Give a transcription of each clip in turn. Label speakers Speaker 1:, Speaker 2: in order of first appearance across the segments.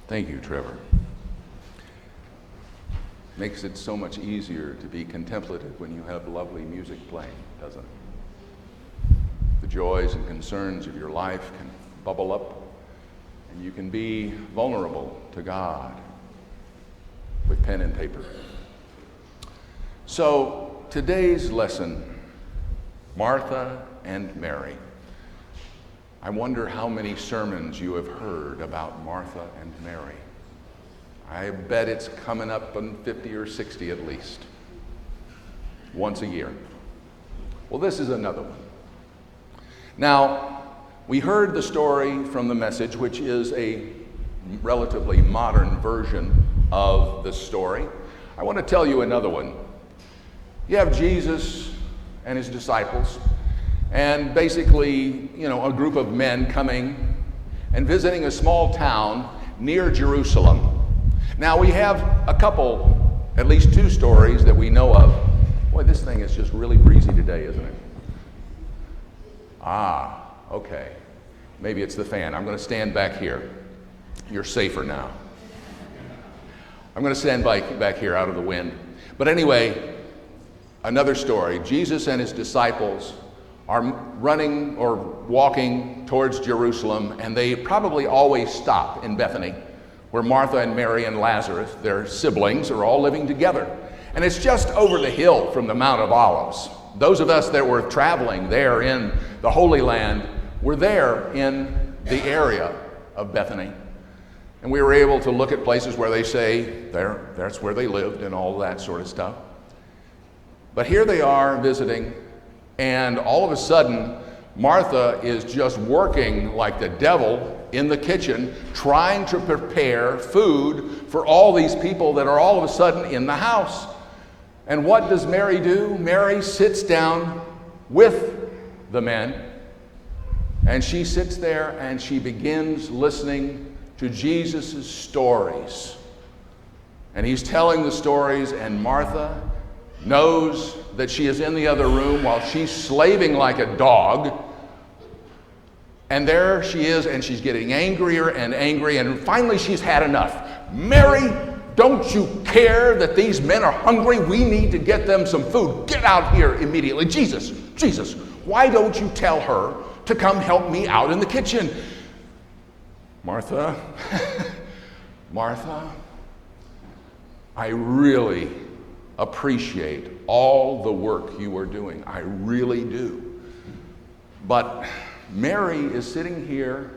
Speaker 1: Thank you, Trevor. Makes it so much easier to be contemplative when you have lovely music playing, doesn't it? The joys and concerns of your life can bubble up, and you can be vulnerable to God with pen and paper. So, today's lesson, Martha and Mary. I wonder how many sermons you have heard about Martha and Mary. I bet it's coming up on 50 or 60 at least, once a year. Well, this is another one. Now, we heard the story from the Message, which is a relatively modern version of the story. I want to tell you another one. You have Jesus and his disciples, and basically, a group of men coming and visiting a small town near Jerusalem. Now, we have a couple, at least two stories that we know of. Boy, this thing is just really breezy today, isn't it? Ah, okay. Maybe it's the fan. I'm going to stand back here. You're safer now. I'm going to stand back here out of the wind. But anyway, another story. Jesus and his disciples are running or walking towards Jerusalem, and they probably always stop in Bethany, where Martha and Mary and Lazarus, their siblings, are all living together. And it's just over the hill from the Mount of Olives. Those of us that were traveling there in the Holy Land were there in the area of Bethany. And we were able to look at places where they say that's where they lived and all that sort of stuff. But here they are visiting, and all of a sudden, Martha is just working like the devil in the kitchen, trying to prepare food for all these people that are all of a sudden in the house. And what does Mary do? Mary sits down with the men, and she sits there and she begins listening to Jesus' stories. And he's telling the stories, and Martha knows that she is in the other room while she's slaving like a dog. And there she is, and she's getting angrier and angry, and finally she's had enough. Mary, don't you care that these men are hungry? We need to get them some food. Get out here immediately. Jesus, why don't you tell her to come help me out in the kitchen? Martha, Martha, I really appreciate all the work you are doing. I really do. But Mary is sitting here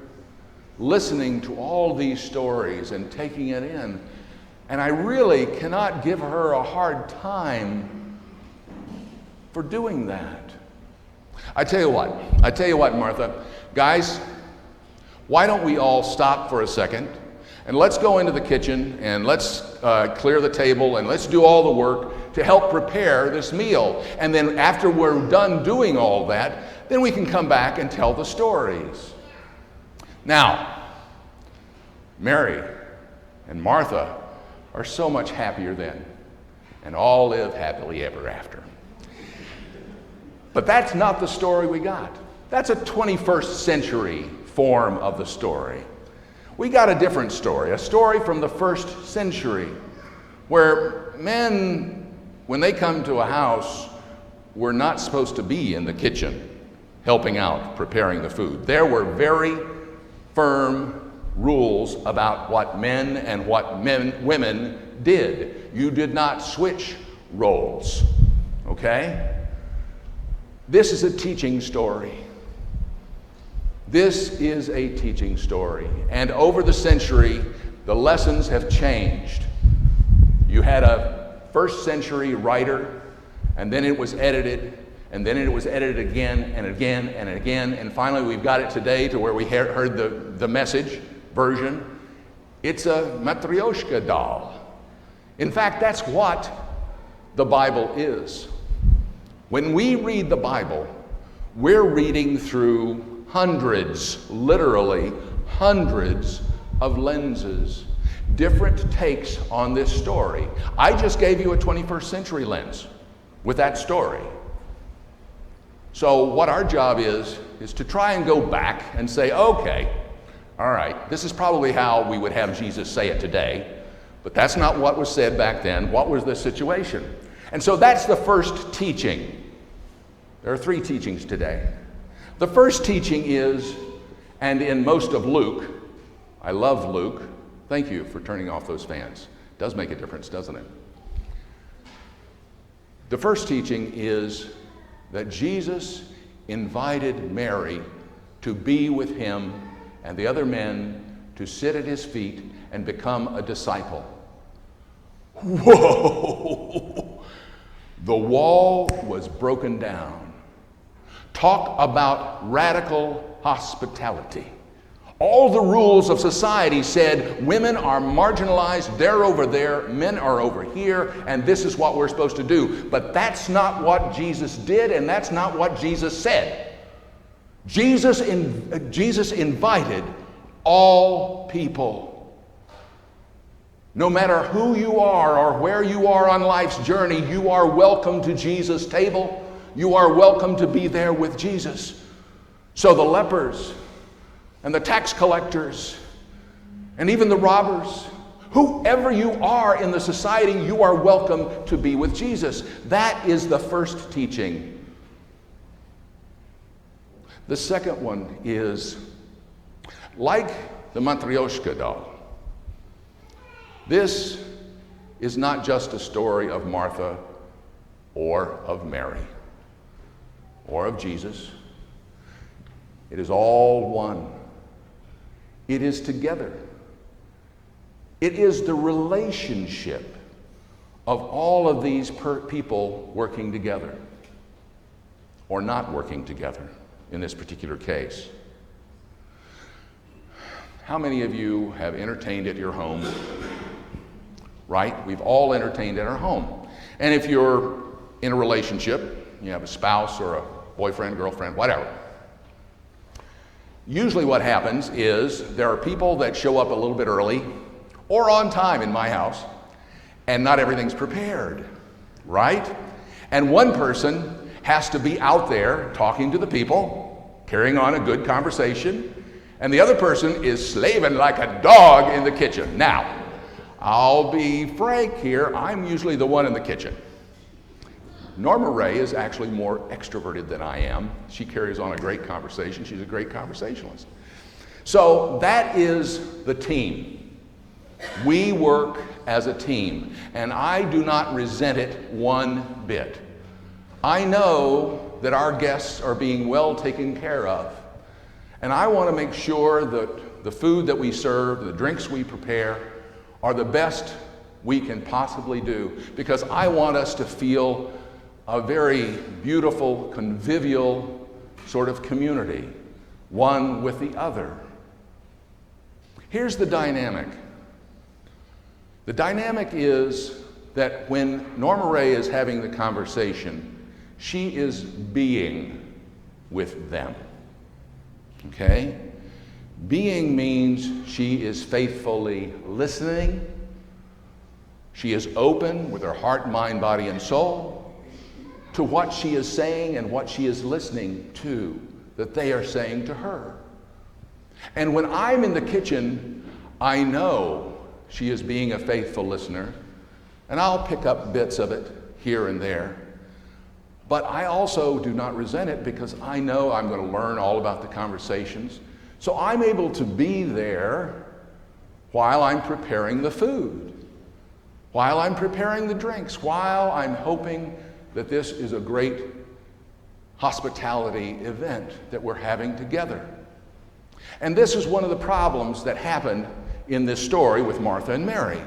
Speaker 1: listening to all these stories and taking it in, and I really cannot give her a hard time for doing that. I tell you what, Martha, guys, why don't we all stop for a second and let's go into the kitchen and let's clear the table and let's do all the work to help prepare this meal. And then after we're done doing all that, then we can come back and tell the stories. Now, Mary and Martha are so much happier then, and all live happily ever after. But that's not the story we got. That's a 21st century form of the story. We got a different story, a story from the first century, where men, when they come to a house, were not supposed to be in the kitchen helping out, preparing the food. There were very firm rules about what men and what women did. You did not switch roles, okay? This is a teaching story. This is a teaching story. And over the century, the lessons have changed. You had a first century writer, and then it was edited, and then it was edited again and again and again, and finally we've got it today to where we heard the Message version. It's a Matryoshka doll. In fact, that's what the Bible is. When we read the Bible, we're reading through hundreds, literally hundreds of lenses, different takes on this story. I just gave you a 21st century lens with that story. So what our job is to try and go back and say, okay, All right, this is probably how we would have Jesus say it today, but that's not what was said back then. What was the situation? And so that's the first teaching. There are three teachings today. The first teaching is, and in most of Luke, I love Luke. Thank you for turning off those fans. It does make a difference, doesn't it? The first teaching is that Jesus invited Mary to be with him and the other men to sit at his feet and become a disciple. Whoa! The wall was broken down. Talk about radical hospitality. All the rules of society said women are marginalized, they're over there, men are over here, and this is what we're supposed to do. But that's not what Jesus did, and that's not what Jesus said. Jesus invited all people. No matter who you are or where you are on life's journey, you are welcome to Jesus' table. You are welcome to be there with Jesus. So the lepers and the tax collectors and even the robbers, whoever you are in the society, you are welcome to be with Jesus. That is the first teaching. The second one is, like the Matryoshka doll, this is not just a story of Martha or of Mary or of Jesus. It is all one. It is together. It is the relationship of all of these people working together or not working together in this particular case. How many of you have entertained at your home? Right? We've all entertained at our home. And if you're in a relationship, you have a spouse or a boyfriend, girlfriend, whatever. Usually what happens is there are people that show up a little bit early or on time in my house, and not everything's prepared, right? And one person has to be out there talking to the people, carrying on a good conversation, and the other person is slaving like a dog in the kitchen. Now, I'll be frank here, I'm usually the one in the kitchen. Norma Ray is actually more extroverted than I am. She carries on a great conversation. She's a great conversationalist. So that is the team. We work as a team, and I do not resent it one bit. I know that our guests are being well taken care of, and I want to make sure that the food that we serve, the drinks we prepare, are the best we can possibly do, because I want us to feel a very beautiful, convivial sort of community, one with the other. Here's the dynamic. The dynamic is that when Norma Ray is having the conversation, she is being with them. Okay? Being means she is faithfully listening. She is open with her heart, mind, body, and soul to what she is saying and what she is listening to, that they are saying to her. And when I'm in the kitchen, I know she is being a faithful listener, and I'll pick up bits of it here and there. But I also do not resent it, because I know I'm going to learn all about the conversations. So I'm able to be there while I'm preparing the food, while I'm preparing the drinks, while I'm hoping that this is a great hospitality event that we're having together. And this is one of the problems that happened in this story with Martha and Mary.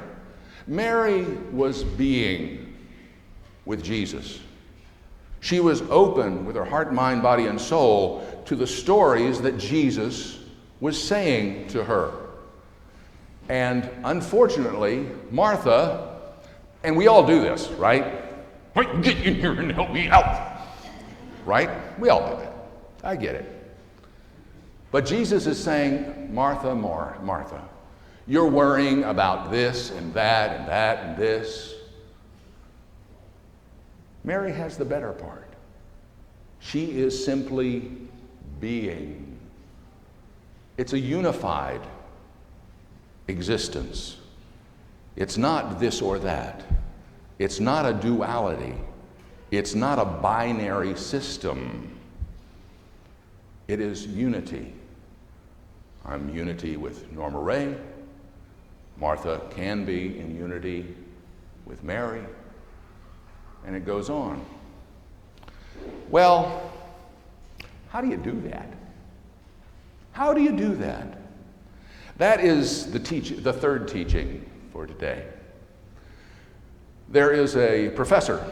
Speaker 1: Mary was being with Jesus. She was open with her heart, mind, body, and soul to the stories that Jesus was saying to her. And unfortunately, Martha, and we all do this, right? Get in here and help me out. Right? We all do that. I get it. But Jesus is saying, Martha, Martha, you're worrying about this and that and that and this. Mary has the better part. She is simply being. It's a unified existence. It's not this or that. It's not a duality. It's not a binary system. It is unity. I'm unity with Norma Ray. Martha can be in unity with Mary. And it goes on. Well, how do you do that? How do you do that? That is the third teaching for today. There is a professor,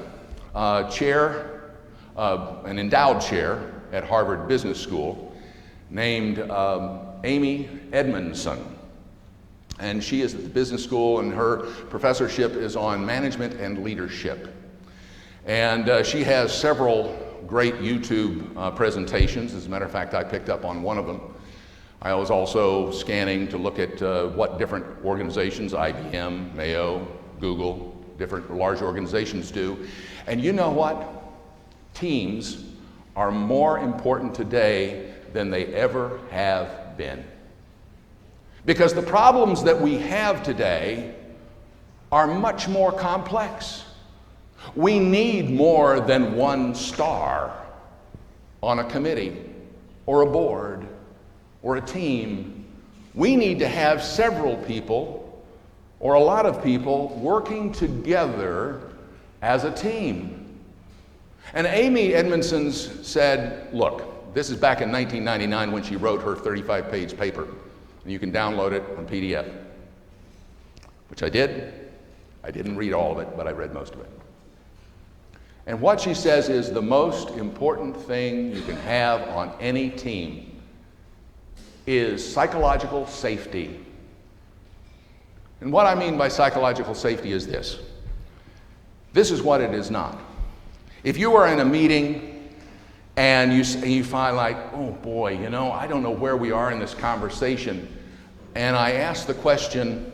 Speaker 1: chair, an endowed chair at Harvard Business School named Amy Edmondson. And she is at the business school, and her professorship is on management and leadership. And she has several great YouTube presentations. As a matter of fact, I picked up on one of them. I was also scanning to look at what different organizations, IBM, Mayo, Google, different large organizations do. And you know what? Teams are more important today than they ever have been. Because the problems that we have today are much more complex. We need more than one star on a committee or a board or a team. We need to have several people or a lot of people working together as a team. And Amy Edmondson said, look, this is back in 1999 when she wrote her 35-page paper. And you can download it on PDF, which I did. I didn't read all of it, but I read most of it. And what she says is the most important thing you can have on any team is psychological safety. And what I mean by psychological safety is this. This is what it is not. If you are in a meeting and you find like, oh boy, you know, I don't know where we are in this conversation, and I ask the question,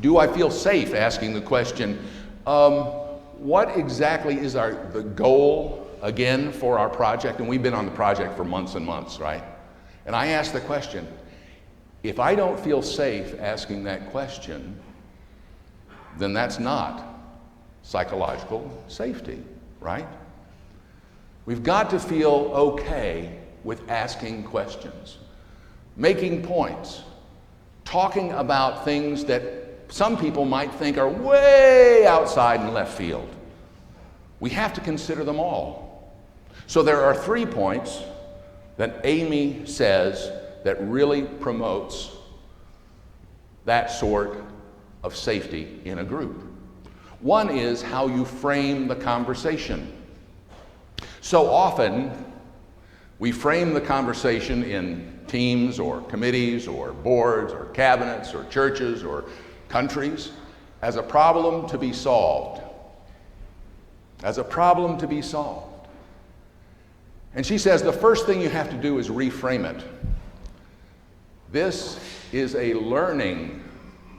Speaker 1: do I feel safe asking the question, what exactly is the goal again for our project? And we've been on the project for months and months, right? And I ask the question, if I don't feel safe asking that question, then that's not psychological safety, right? We've got to feel okay with asking questions, making points, talking about things that some people might think are way outside and left field. We have to consider them all. So there are 3 points that Amy says that really promotes that sort of safety in a group. One is how you frame the conversation. So often, we frame the conversation in teams or committees or boards or cabinets or churches or countries as a problem to be solved. As a problem to be solved. And she says the first thing you have to do is reframe it. This is a learning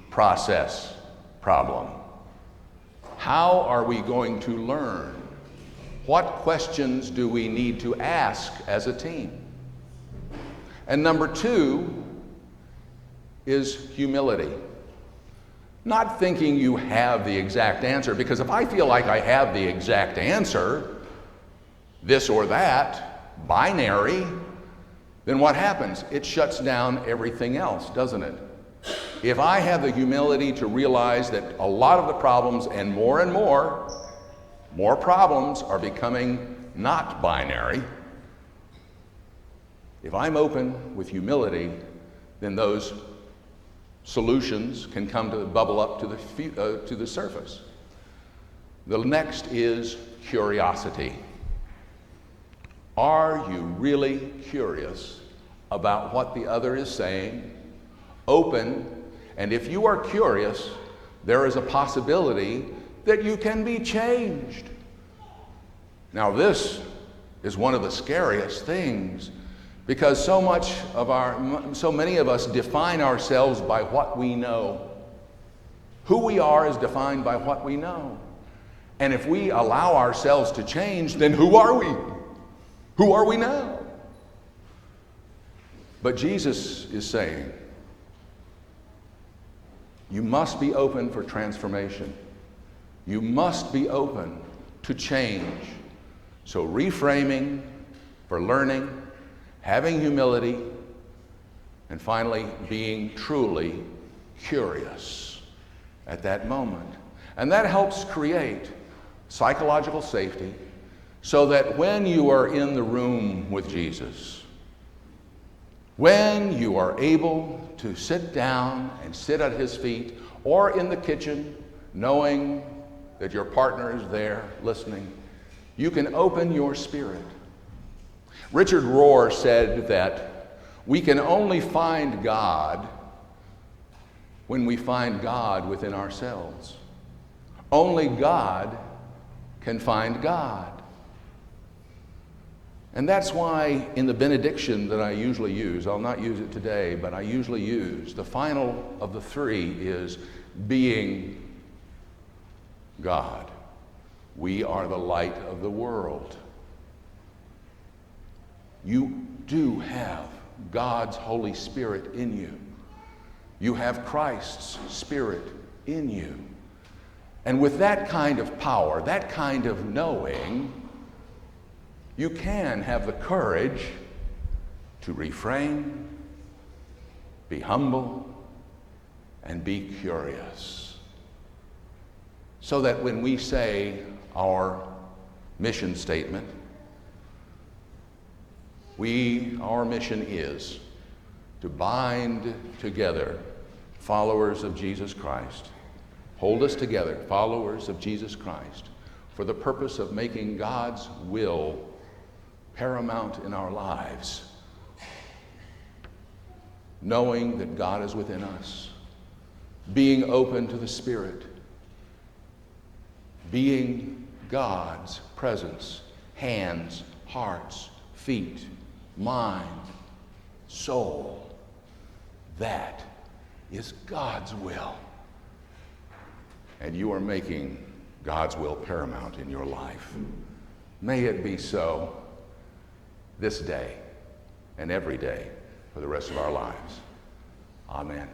Speaker 1: process problem. How are we going to learn? What questions do we need to ask as a team? And number 2 is humility. Not thinking you have the exact answer, because if I feel like I have the exact answer, this or that, binary, then what happens? It shuts down everything else, doesn't it? If I have the humility to realize that a lot of the problems and more problems are becoming not binary, if I'm open with humility, then those solutions can come to bubble up to the surface. The next is curiosity. Are you really curious about what the other is saying? Open, and if you are curious, there is a possibility that you can be changed. Now this is one of the scariest things, because so many of us define ourselves by what we know. Who we are is defined by what we know. And if we allow ourselves to change, then who are we? Who are we now? But Jesus is saying, You must be open for transformation. You must be open to change. So reframing for learning, having humility, and finally being truly curious at that moment. And that helps create psychological safety so that when you are in the room with Jesus, when you are able to sit down and sit at his feet, or in the kitchen, knowing that your partner is there listening, you can open your spirit. Richard Rohr said that we can only find God when we find God within ourselves. Only God can find God. And that's why in the benediction that I usually use, I'll not use it today, but I usually use, the final of the three is being God. We are the light of the world. You do have God's Holy Spirit in you. You have Christ's Spirit in you. And with that kind of power, that kind of knowing, you can have the courage to refrain, be humble, and be curious. So that when we say our mission statement, our mission is to bind together followers of Jesus Christ, hold us together, followers of Jesus Christ, for the purpose of making God's will paramount in our lives, knowing that God is within us, being open to the Spirit, being God's presence, hands, hearts, feet, mind, soul. That is God's will. And you are making God's will paramount in your life. May it be so this day and every day for the rest of our lives. Amen.